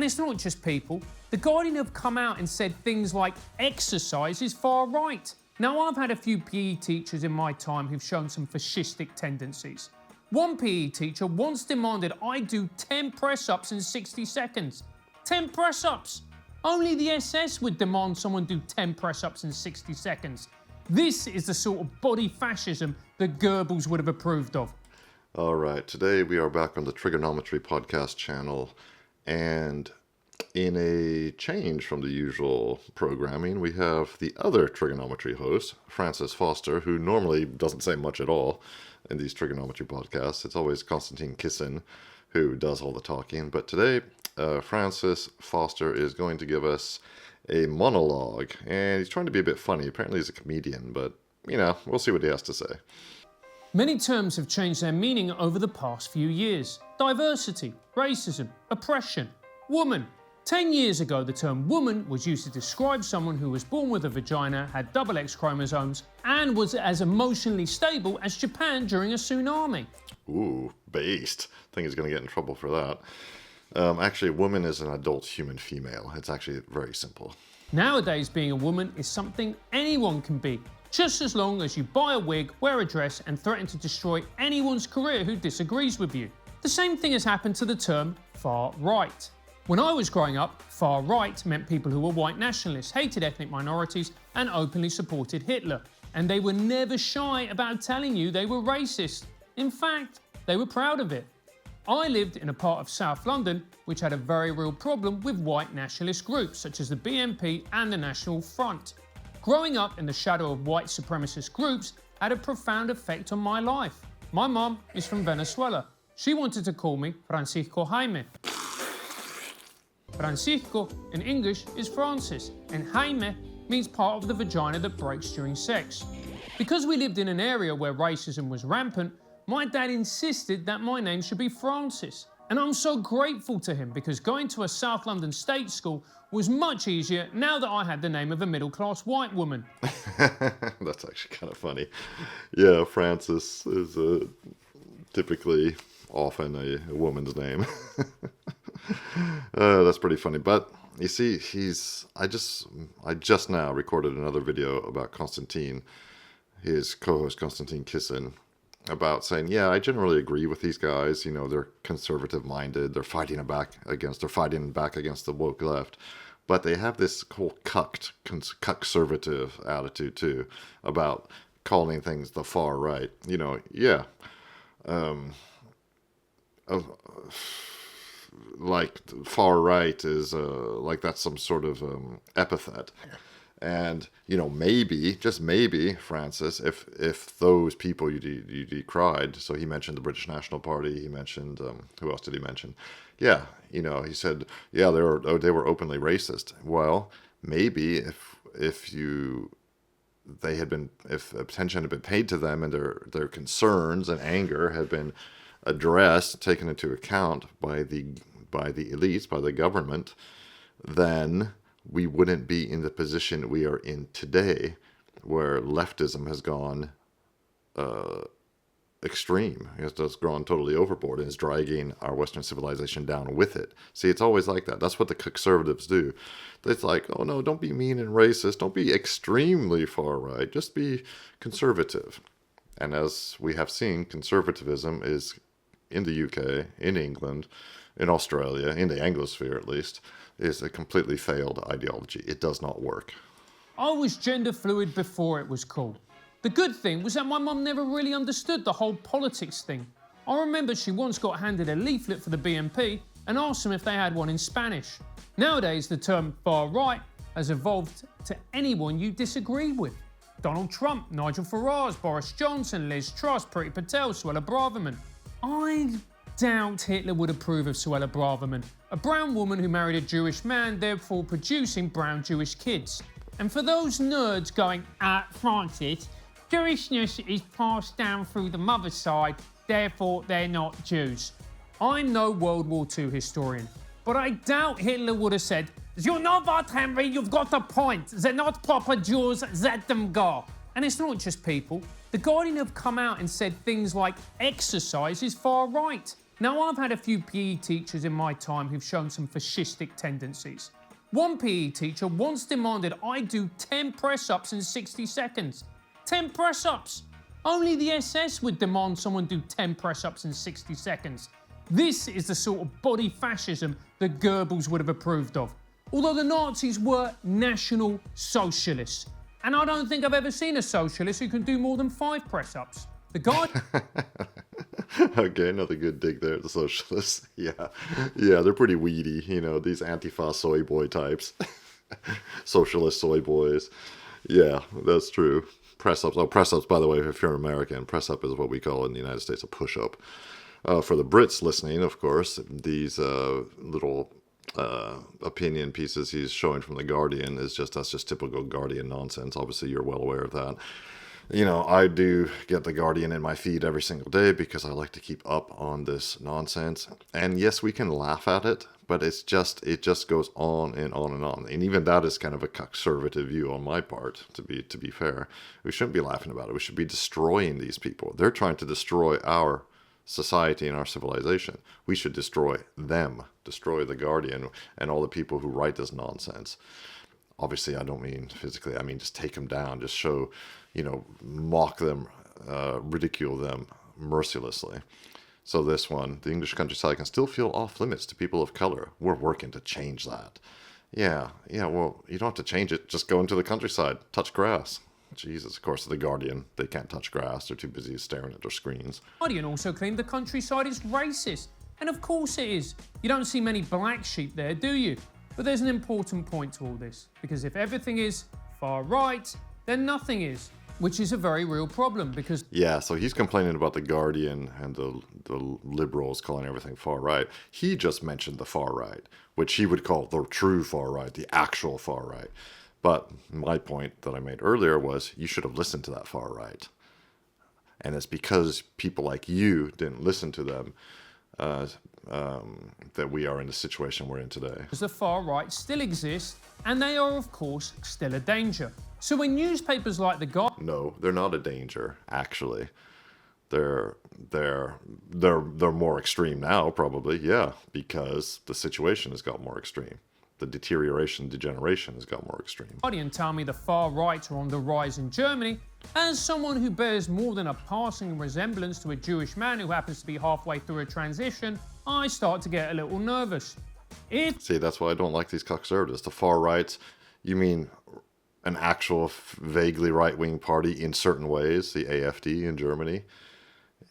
And it's not just people. The Guardian have come out and said things like exercise is far right. Now, I've had a few PE teachers in my time who've shown some fascistic tendencies. One PE teacher once demanded I do 10 press-ups in 60 seconds. 10 press-ups! Only the SS would demand someone do 10 press-ups in 60 seconds. This is the sort of body fascism that Goebbels would have approved of. All right, today we are back on the Triggernometry podcast channel, and in a change from the usual programming, we have the other Triggernometry host, Francis Foster, who normally doesn't say much at all in these Triggernometry podcasts. It's always Konstantin Kisin who does all the talking, but today Francis Foster is going to give us a monologue, and he's trying to be a bit funny. Apparently he's a comedian, but, you know, we'll see what he has to say. Many terms have changed their meaning over the past few years. Diversity, racism, oppression, woman. 10 years ago, the term woman was used to describe someone who was born with a vagina, had double X chromosomes, and was as emotionally stable as Japan during a tsunami. Ooh, based. I think he's going to get in trouble for that. Actually, a woman is an adult human female. It's actually very simple. Nowadays, being a woman is something anyone can be, just as long as you buy a wig, wear a dress, and threaten to destroy anyone's career who disagrees with you. The same thing has happened to the term far right. When I was growing up, far right meant people who were white nationalists, hated ethnic minorities, and openly supported Hitler. And they were never shy about telling you they were racist. In fact, they were proud of it. I lived in a part of South London which had a very real problem with white nationalist groups such as the BNP and the National Front. Growing up in the shadow of white supremacist groups had a profound effect on my life. My mum is from Venezuela. She wanted to call me Francisco Jaime. Francisco in English is Francis, and Jaime means part of the vagina that breaks during sex. Because we lived in an area where racism was rampant, my dad insisted that my name should be Francis. And I'm so grateful to him because going to a South London state school was much easier now that I had the name of a middle-class white woman. That's actually kind of funny. Yeah, Francis is typically often a woman's name. That's pretty funny. But you see, I just now recorded another video about Konstantin, his co-host Konstantin Kisin, about saying, yeah, I generally agree with these guys. You know, they're conservative-minded. They're fighting back against the woke left. But they have this whole conservative attitude, too, about calling things the far right. You know, yeah. Like, far right is, like that's some sort of epithet. And, you know, maybe, just maybe, Francis, if those people you decried, so he mentioned the British National Party, he mentioned, who else did he mention? Yeah, you know, he said, yeah, they were openly racist. Well, maybe if attention had been paid to them and their concerns and anger had been addressed, taken into account by the elites, by the government, then we wouldn't be in the position we are in today, where leftism has gone extreme. It's just gone totally overboard and is dragging our Western civilization down with it. See, it's always like that. That's what the conservatives do. It's like, oh no, don't be mean and racist. Don't be extremely far right. Just be conservative. And as we have seen, conservatism is in the UK, in England, in Australia, in the Anglosphere at least, is a completely failed ideology. It does not work. I was gender fluid before it was cool. The good thing was that my mum never really understood the whole politics thing. I remember she once got handed a leaflet for the BNP and asked them if they had one in Spanish. Nowadays, the term far right has evolved to anyone you disagree with. Donald Trump, Nigel Farage, Boris Johnson, Liz Truss, Priti Patel, Suella Braverman. I doubt Hitler would approve of Suella Braverman, a brown woman who married a Jewish man, therefore producing brown Jewish kids. And for those nerds going, Francis, Jewishness is passed down through the mother's side, therefore they're not Jews. I'm no World War II historian, but I doubt Hitler would have said, you know what, Henry, you've got a point. They're not proper Jews, let them go. And it's not just people. The Guardian have come out and said things like exercise is far right. Now, I've had a few PE teachers in my time who've shown some fascistic tendencies. One PE teacher once demanded I do 10 press-ups in 60 seconds. 10 press-ups! Only the SS would demand someone do 10 press-ups in 60 seconds. This is the sort of body fascism that Goebbels would have approved of. Although the Nazis were National Socialists. And I don't think I've ever seen a socialist who can do more than 5 press-ups. The guy... Okay, another good dig there at the socialists. Yeah, they're pretty weedy, you know, these Antifa soy boy types. Socialist soy boys. Yeah, that's true. Press-ups. Oh, press-ups, by the way, if you're American, press-up is what we call in the United States a push-up. For the Brits listening, of course, these little opinion pieces he's showing from The Guardian that's just typical Guardian nonsense. Obviously, you're well aware of that. You know, I do get The Guardian in my feed every single day because I like to keep up on this nonsense. And yes, we can laugh at it, but it just goes on and on and on. And even that is kind of a conservative view on my part, to be fair. We shouldn't be laughing about it. We should be destroying these people. They're trying to destroy our society and our civilization. We should destroy them, destroy The Guardian and all the people who write this nonsense. Obviously, I don't mean physically. I mean just take them down, just show, you know, mock them, ridicule them mercilessly. So this one, the English countryside can still feel off limits to people of color. We're working to change that. Yeah, well, you don't have to change it. Just go into the countryside, touch grass. Jesus, of course, The Guardian, they can't touch grass. They're too busy staring at their screens. Guardian also claimed the countryside is racist. And of course it is. You don't see many black sheep there, do you? But there's an important point to all this. Because if everything is far right, then nothing is. Which is a very real problem because... Yeah, so he's complaining about The Guardian and the liberals calling everything far right. He just mentioned the far right, which he would call the true far right, the actual far right. But my point that I made earlier was you should have listened to that far right. And it's because people like you didn't listen to them that we are in the situation we're in today. The far right still exists, and they are, of course, still a danger. So when newspapers like The Guardian... No, they're not a danger, actually. They're more extreme now, probably, yeah, because the situation has got more extreme. The degeneration has got more extreme. Guardian tell me the far right are on the rise in Germany. As someone who bears more than a passing resemblance to a Jewish man who happens to be halfway through a transition, I start to get a little nervous. See, that's why I don't like these conservatives. The far right, you mean an actual vaguely right-wing party in certain ways, the AfD in Germany?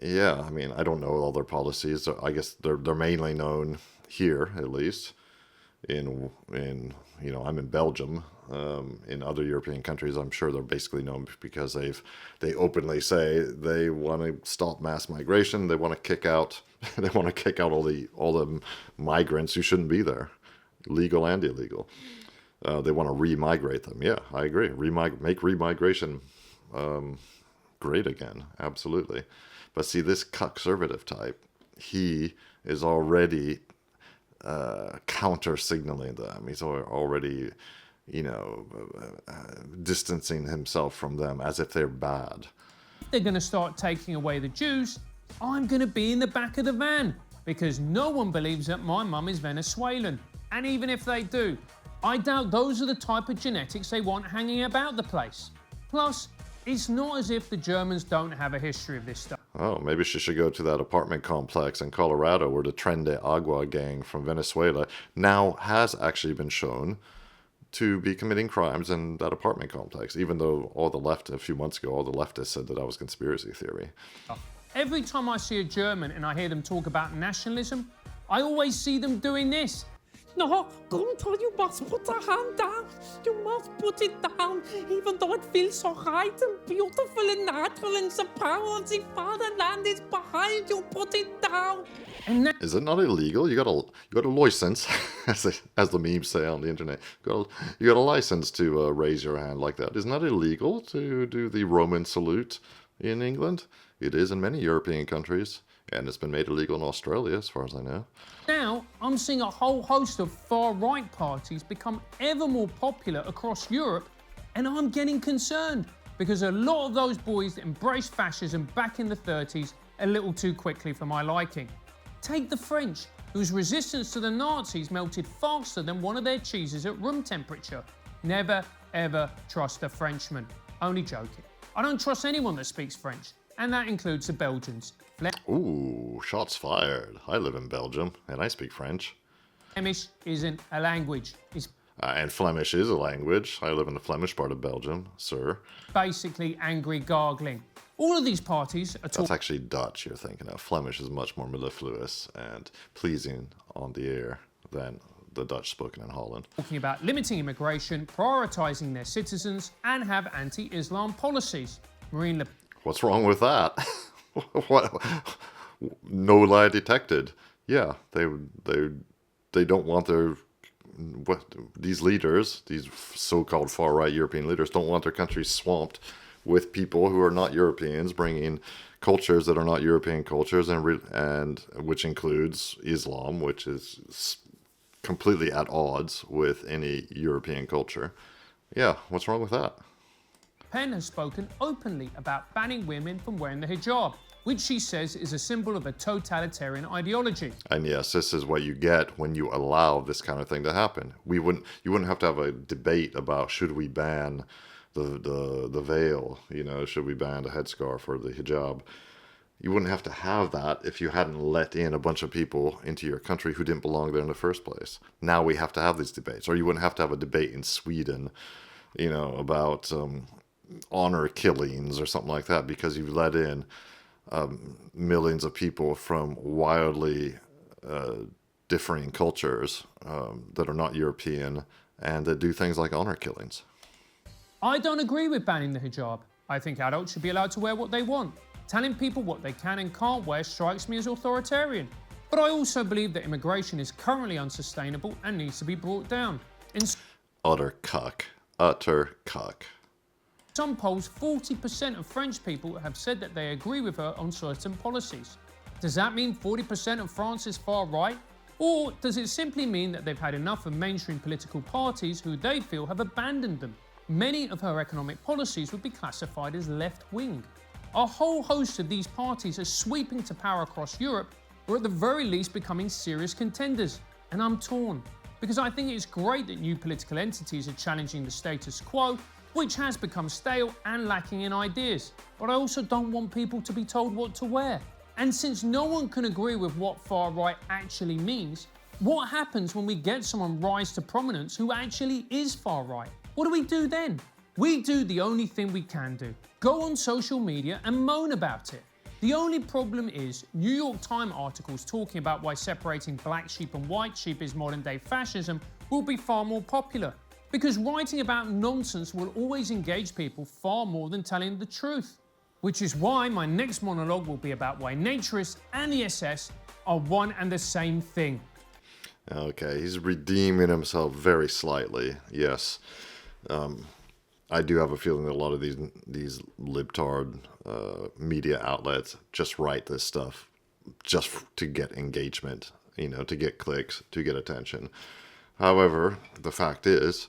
Yeah, I mean, I don't know all their policies. I guess they're mainly known here, at least. In you know, I'm in Belgium. In other European countries, I'm sure they're basically known because they openly say they want to stop mass migration. They want to kick out all the migrants who shouldn't be there, legal and illegal. They want to re-migrate them. Yeah, I agree. Make re-migration great again. Absolutely. But see, this conservative type, he is already counter-signaling them. He's already, you know, distancing himself from them as if they're bad. They're going to start taking away the Jews. I'm going to be in the back of the van because no one believes that my mum is Venezuelan. And even if they do, I doubt those are the type of genetics they want hanging about the place. Plus, it's not as if the Germans don't have a history of this stuff. Oh, maybe she should go to that apartment complex in Colorado where the Tren de Agua gang from Venezuela now has actually been shown to be committing crimes in that apartment complex, even though a few months ago, all the leftists said that was conspiracy theory. Every time I see a German and I hear them talk about nationalism, I always see them doing this. No, Gunther, you must put the hand down. You must put it down, even though it feels so right and beautiful and natural and the power of the fatherland is behind you. Put it down. Is it not illegal? You got a license, as the memes say on the internet. You got a license to raise your hand like that. Isn't that illegal to do the Roman salute in England? It is in many European countries. And it's been made illegal in Australia, as far as I know. Now, I'm seeing a whole host of far-right parties become ever more popular across Europe, and I'm getting concerned because a lot of those boys embraced fascism back in the 30s a little too quickly for my liking. Take the French, whose resistance to the Nazis melted faster than one of their cheeses at room temperature. Never, ever trust a Frenchman. Only joking. I don't trust anyone that speaks French, and that includes the Belgians. Ooh, shots fired. I live in Belgium, and I speak French. Flemish isn't a language. It's And Flemish is a language. I live in the Flemish part of Belgium, sir. basically angry gargling. All of these parties are That's actually Dutch you're thinking of. Flemish is much more mellifluous and pleasing on the ear than the Dutch spoken in Holland. talking about limiting immigration, prioritising their citizens, and have anti-Islam policies. Marine Le What's wrong with that? What? No lie detected. Yeah, they don't want these leaders, these so-called far-right European leaders, don't want their country swamped with people who are not Europeans, bringing cultures that are not European cultures, and which includes Islam, which is completely at odds with any European culture. Yeah, what's wrong with that? Pen has spoken openly about banning women from wearing the hijab, which she says is a symbol of a totalitarian ideology. And yes, this is what you get when you allow this kind of thing to happen. You wouldn't have to have a debate about should we ban the veil, should we ban the headscarf or the hijab. You wouldn't have to have that if you hadn't let in a bunch of people into your country who didn't belong there in the first place. Now we have to have these debates. Or you wouldn't have to have a debate in Sweden, about honor killings or something like that, because you've let in millions of people from wildly differing cultures that are not European and that do things like honor killings. I don't agree with banning the hijab. I think adults should be allowed to wear what they want. Telling people what they can and can't wear strikes me as authoritarian. But I also believe that immigration is currently unsustainable and needs to be brought down. In Utter cuck. Utter cuck. some polls, 40% of French people have said that they agree with her on certain policies. Does that mean 40% of France is far right? Or does it simply mean that they've had enough of mainstream political parties who they feel have abandoned them? Many of her economic policies would be classified as left-wing. A whole host of these parties are sweeping to power across Europe, or at the very least becoming serious contenders. And I'm torn, because I think it's great that new political entities are challenging the status quo, which has become stale and lacking in ideas. But I also don't want people to be told what to wear. And since no one can agree with what far right actually means, what happens when we get someone rise to prominence who actually is far right? What do we do then? We do the only thing we can do. Go on social media and moan about it. The only problem is New York Times articles talking about why separating black sheep and white sheep is modern day fascism will be far more popular. Because writing about nonsense will always engage people far more than telling the truth. Which is why my next monologue will be about why naturists and the SS are one and the same thing. Okay, he's redeeming himself very slightly, yes. I do have a feeling that a lot of these libtard media outlets just write this stuff just to get engagement, to get clicks, to get attention. However, the fact is,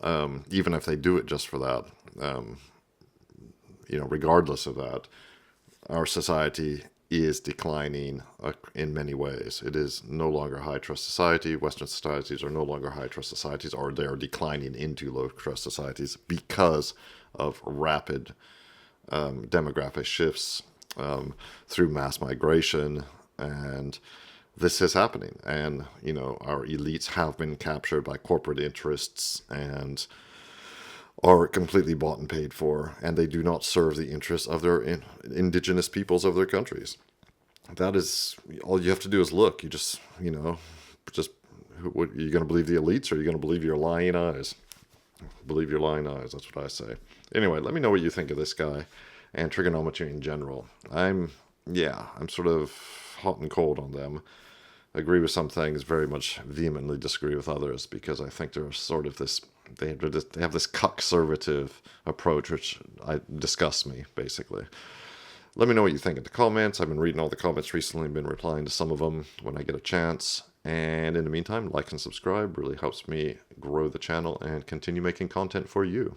even if they do it just for that, regardless of that, our society is declining in many ways. It is no longer a high-trust society. Western societies are no longer high-trust societies, or they are declining into low-trust societies because of rapid demographic shifts through mass migration, and this is happening. And, our elites have been captured by corporate interests and are completely bought and paid for, and they do not serve the interests of their indigenous peoples of their countries. That is, all you have to do is look. You just, what, are you going to believe the elites, or are you going to believe your lying eyes? Believe your lying eyes, that's what I say. Anyway, let me know what you think of this guy and trigonometry in general. I'm sort of hot and cold on them. I agree with some things, very much vehemently disagree with others, because I think they're sort of this, they have this conservative approach, which disgusts me, basically. Let me know what you think in the comments. I've been reading all the comments recently, been replying to some of them when I get a chance. And in the meantime, like and subscribe really helps me grow the channel and continue making content for you.